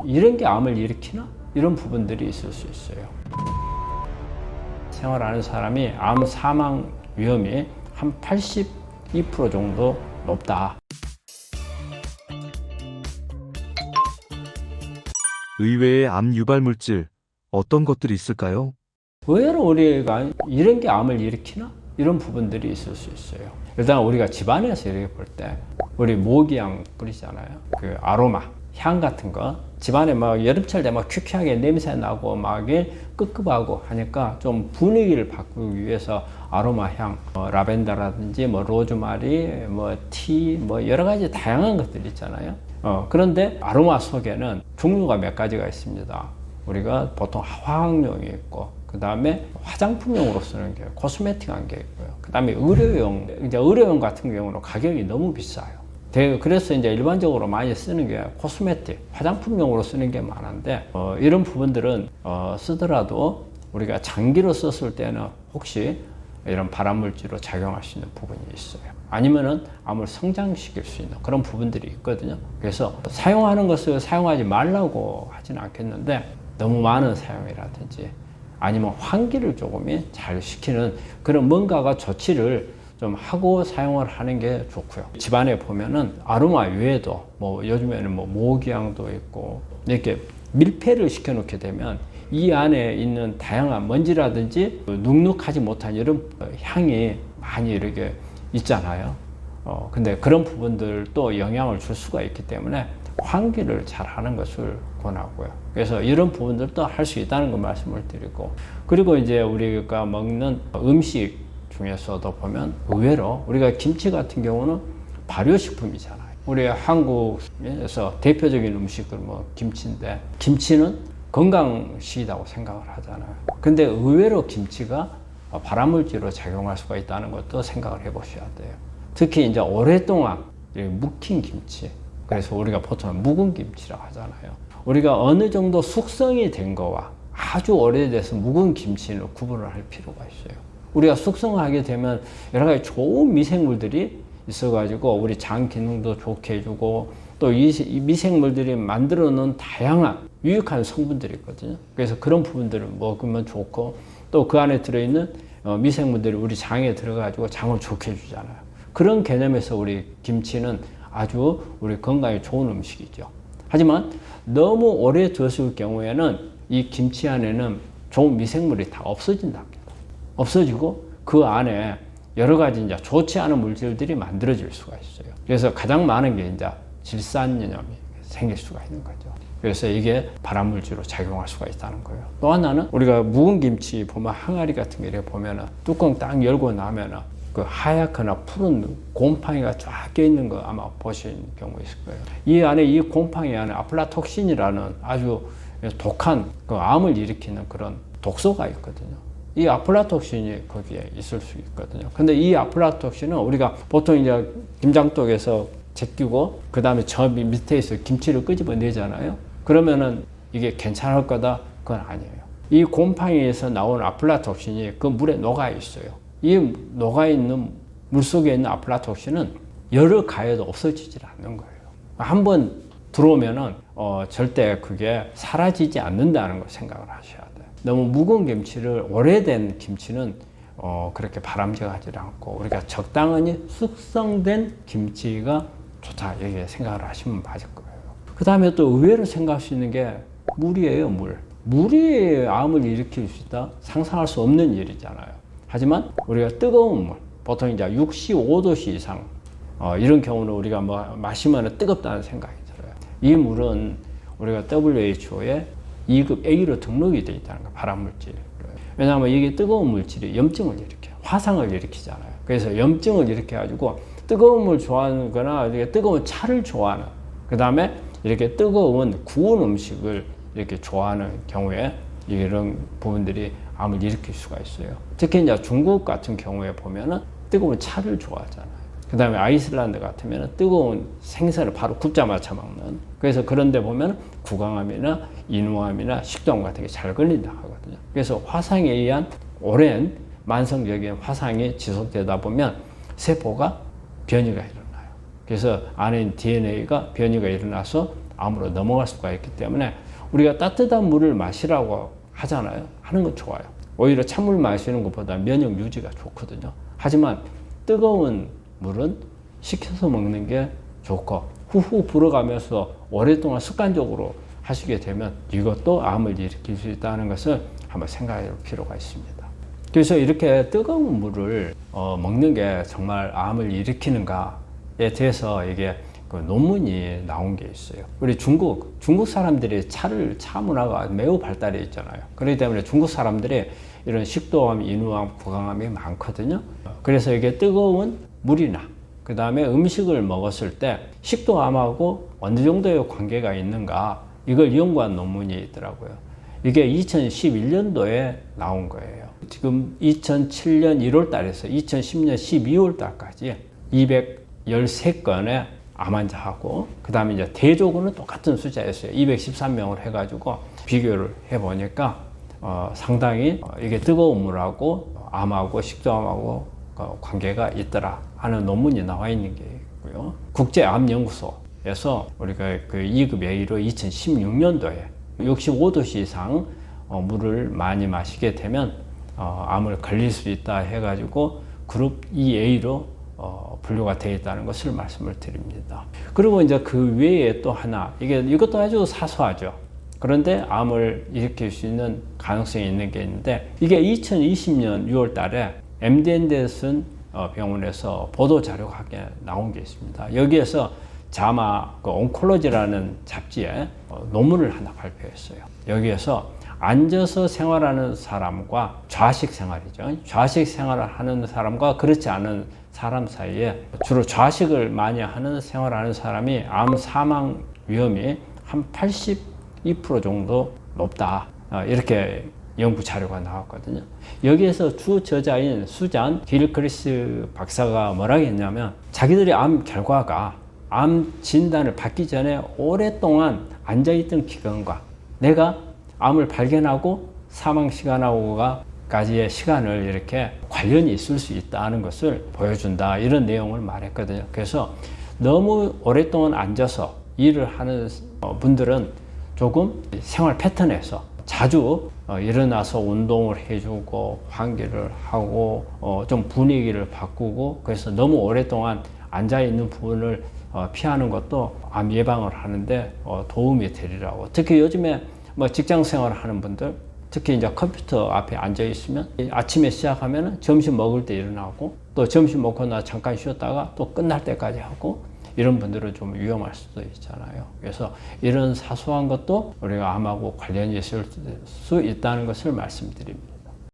이런 게 암을 일으키나? 이런 부분들이 있을 수 있어요. 생활하는 사람이 암 사망 위험이 한 82% 정도 높다. 의외의 암 유발 물질 어떤 것들이 있을까요? 의외로 우리가 이런 게 암을 일으키나? 이런 부분들이 있을 수 있어요. 일단 우리가 집안에서 이렇게 볼 때 우리 모기향 뿌리잖아요. 그 아로마, 향 같은 거 집안에 막 여름철 되면 퀴퀴하게 냄새 나고 막 끄급하고 하니까 좀 분위기를 바꾸기 위해서 아로마 향, 라벤더라든지 뭐 로즈마리, 뭐 티, 뭐 여러 가지 다양한 것들 있잖아요. 그런데 아로마 속에는 종류가 몇 가지가 있습니다. 우리가 보통 화학용이 있고, 그 다음에 화장품용으로 쓰는 게 코스메틱한 게 있고요. 그 다음에 의료용, 이제 의료용 같은 경우는 가격이 너무 비싸요. 그래서 이제 일반적으로 많이 쓰는 게 코스메틱, 화장품용으로 쓰는 게 많은데, 이런 부분들은 쓰더라도 우리가 장기로 썼을 때는 혹시 이런 발암물질로 작용할 수 있는 부분이 있어요. 아니면은 암을 성장시킬 수 있는 그런 부분들이 있거든요. 그래서 사용하는 것을 사용하지 말라고 하지는 않겠는데, 너무 많은 사용이라든지 아니면 환기를 조금 잘 시키는 그런 뭔가가 조치를 좀 하고 사용을 하는 게 좋고요. 집안에 보면은 아로마 외에도 뭐 요즘에는 뭐 모기향도 있고 이렇게 밀폐를 시켜 놓게 되면 이 안에 있는 다양한 먼지라든지 눅눅하지 못한 이런 향이 많이 이렇게 있잖아요. 근데 그런 부분들도 영향을 줄 수가 있기 때문에 환기를 잘 하는 것을 권하고요. 그래서 이런 부분들도 할 수 있다는 걸 말씀을 드리고, 그리고 이제 우리가 먹는 음식 중에서도 보면 의외로 우리가 김치 같은 경우는 발효식품이잖아요. 우리 한국에서 대표적인 음식은 뭐 김치인데, 김치는 건강식이라고 생각을 하잖아요. 근데 의외로 김치가 발암물질로 작용할 수가 있다는 것도 생각을 해보셔야 돼요. 특히 이제 오랫동안 묵힌 김치, 그래서 우리가 보통 묵은 김치라고 하잖아요. 우리가 어느 정도 숙성이 된 거와 아주 오래돼서 묵은 김치는 구분을 할 필요가 있어요. 우리가 숙성하게 되면 여러 가지 좋은 미생물들이 있어가지고 우리 장 기능도 좋게 해주고, 또 이 미생물들이 만들어 놓은 다양한 유익한 성분들이 있거든요. 그래서 그런 부분들을 먹으면 좋고, 또 그 안에 들어있는 미생물들이 우리 장에 들어가지고 장을 좋게 해주잖아요. 그런 개념에서 우리 김치는 아주 우리 건강에 좋은 음식이죠. 하지만 너무 오래 뒀을 경우에는 이 김치 안에는 좋은 미생물이 다 없어진답니다. 없어지고 그 안에 여러 가지 이제 좋지 않은 물질들이 만들어질 수가 있어요. 그래서 가장 많은 게 이제 질산염이 생길 수가 있는 거죠. 그래서 이게 발암물질로 작용할 수가 있다는 거예요. 또 하나는 우리가 묵은 김치 보면 항아리 같은 게 이렇게 보면은 뚜껑 딱 열고 나면은 그 하얗거나 푸른 곰팡이가 쫙 껴있는 거 아마 보신 경우 있을 거예요. 이 안에 이 곰팡이 안에 아플라톡신이라는 아주 독한 그 암을 일으키는 그런 독소가 있거든요. 이 아플라톡신이 거기에 있을 수 있거든요. 근데 이 아플라톡신은 우리가 보통 이제 김장독에서 제끼고 그 다음에 저 밑에 있어 김치를 끄집어내잖아요. 그러면은 이게 괜찮을 거다? 그건 아니에요. 이 곰팡이에서 나온 아플라톡신이 그 물에 녹아 있어요. 이 녹아있는 물속에 있는 아플라톡신은 열을 가해도 없어지질 않는 거예요. 한번 들어오면은 절대 그게 사라지지 않는다는 걸 생각을 하셔야 돼요. 너무 묵은 김치를, 오래된 김치는 그렇게 바람직하지 않고 우리가 적당히 숙성된 김치가 좋다, 이렇게 생각을 하시면 맞을 거예요. 그 다음에 또 의외로 생각할 수 있는 게 물이에요. 물이 암을 일으킬 수 있다? 상상할 수 없는 일이잖아요. 하지만 우리가 뜨거운 물, 보통 이제 65도씨 이상, 이런 경우는 우리가 뭐 마시면 뜨겁다는 생각이 들어요. 이 물은 우리가 WHO에 2급 A로 등록이 되어 있다는 거예요. 발암물질. 왜냐하면 이게 뜨거운 물질이 염증을 일으켜요. 화상을 일으키잖아요. 그래서 염증을 일으켜가지고 뜨거운 물 좋아하는 거나 이렇게 뜨거운 차를 좋아하는, 그 다음에 이렇게 뜨거운 구운 음식을 이렇게 좋아하는 경우에 이런 부분들이 암을 일으킬 수가 있어요. 특히 이제 중국 같은 경우에 보면은 뜨거운 차를 좋아하잖아요. 그 다음에 아이슬란드 같으면 뜨거운 생선을 바로 굽자마자 먹는. 그래서 그런데 보면 구강암이나 인후암이나 식도암 같은 게 잘 걸린다 하거든요. 그래서 화상에 의한 오랜 만성적인 화상이 지속되다 보면 세포가 변이가 일어나요. 그래서 안에 DNA가 변이가 일어나서 암으로 넘어갈 수가 있기 때문에 우리가 따뜻한 물을 마시라고 하잖아요. 하는 건 좋아요. 오히려 찬물 마시는 것보다 면역 유지가 좋거든요. 하지만 뜨거운 물은 식혀서 먹는 게 좋고 후후 불어가면서 오랫동안 습관적으로 하시게 되면 이것도 암을 일으킬 수 있다는 것을 한번 생각해 볼 필요가 있습니다. 그래서 이렇게 뜨거운 물을 먹는 게 정말 암을 일으키는가에 대해서 이게 그 논문이 나온 게 있어요. 우리 중국 사람들이 차 문화가 매우 발달해 있잖아요. 그렇기 때문에 중국 사람들이 이런 식도암, 인후암, 구강암이 많거든요. 그래서 이게 뜨거운 물이나 그 다음에 음식을 먹었을 때 식도암하고 어느 정도의 관계가 있는가 이걸 연구한 논문이 있더라고요. 이게 2011년도에 나온 거예요. 지금 2007년 1월 달에서 2010년 12월 달까지 213건의 암 환자하고 그 다음에 이제 대조군은 똑같은 숫자였어요. 213명을 해가지고 비교를 해보니까 상당히 이게 뜨거운 물하고 암하고 식도암하고 관계가 있더라 하는 논문이 나와 있는 게 있고요. 국제암연구소에서 우리가 그 2급 A로 2016년도에 65도씨 이상 물을 많이 마시게 되면 암을 걸릴 수 있다 해가지고 그룹 2A로 분류가 되어 있다는 것을 말씀을 드립니다. 그리고 이제 그 외에 또 하나, 이것도 아주 사소하죠. 그런데 암을 일으킬 수 있는 가능성이 있는 게 있는데, 이게 2020년 6월 달에 MD 앤더슨 병원에서 보도 자료가 나온 게 있습니다. 여기에서 자마 온콜로지라는 잡지에 논문을 하나 발표했어요. 여기에서 앉아서 생활하는 사람과 좌식 생활이죠. 좌식 생활을 하는 사람과 그렇지 않은 사람 사이에 주로 좌식을 많이 하는 생활하는 사람이 암 사망 위험이 한 82% 정도 높다. 이렇게 연구 자료가 나왔거든요. 여기에서 주 저자인 수잔 길크리스 박사가 뭐라고 했냐면 자기들의 암 결과가 암 진단을 받기 전에 오랫동안 앉아있던 기간과 내가 암을 발견하고 사망 시간하고까지의 시간을 이렇게 관련이 있을 수 있다는 것을 보여준다. 이런 내용을 말했거든요. 그래서 너무 오랫동안 앉아서 일을 하는 분들은 조금 생활 패턴에서 자주 일어나서 운동을 해주고 환기를 하고 좀 분위기를 바꾸고 그래서 너무 오랫동안 앉아있는 부분을 피하는 것도 암 예방을 하는데 도움이 되리라고. 특히 요즘에 뭐 직장 생활을 하는 분들, 특히 이제 컴퓨터 앞에 앉아 있으면 아침에 시작하면 점심 먹을 때 일어나고 또 점심 먹고 나 잠깐 쉬었다가 또 끝날 때까지 하고 이런 분들은 좀 위험할 수도 있잖아요. 그래서 이런 사소한 것도 우리가 암하고 관련이 있을 수 있다는 것을 말씀드립니다.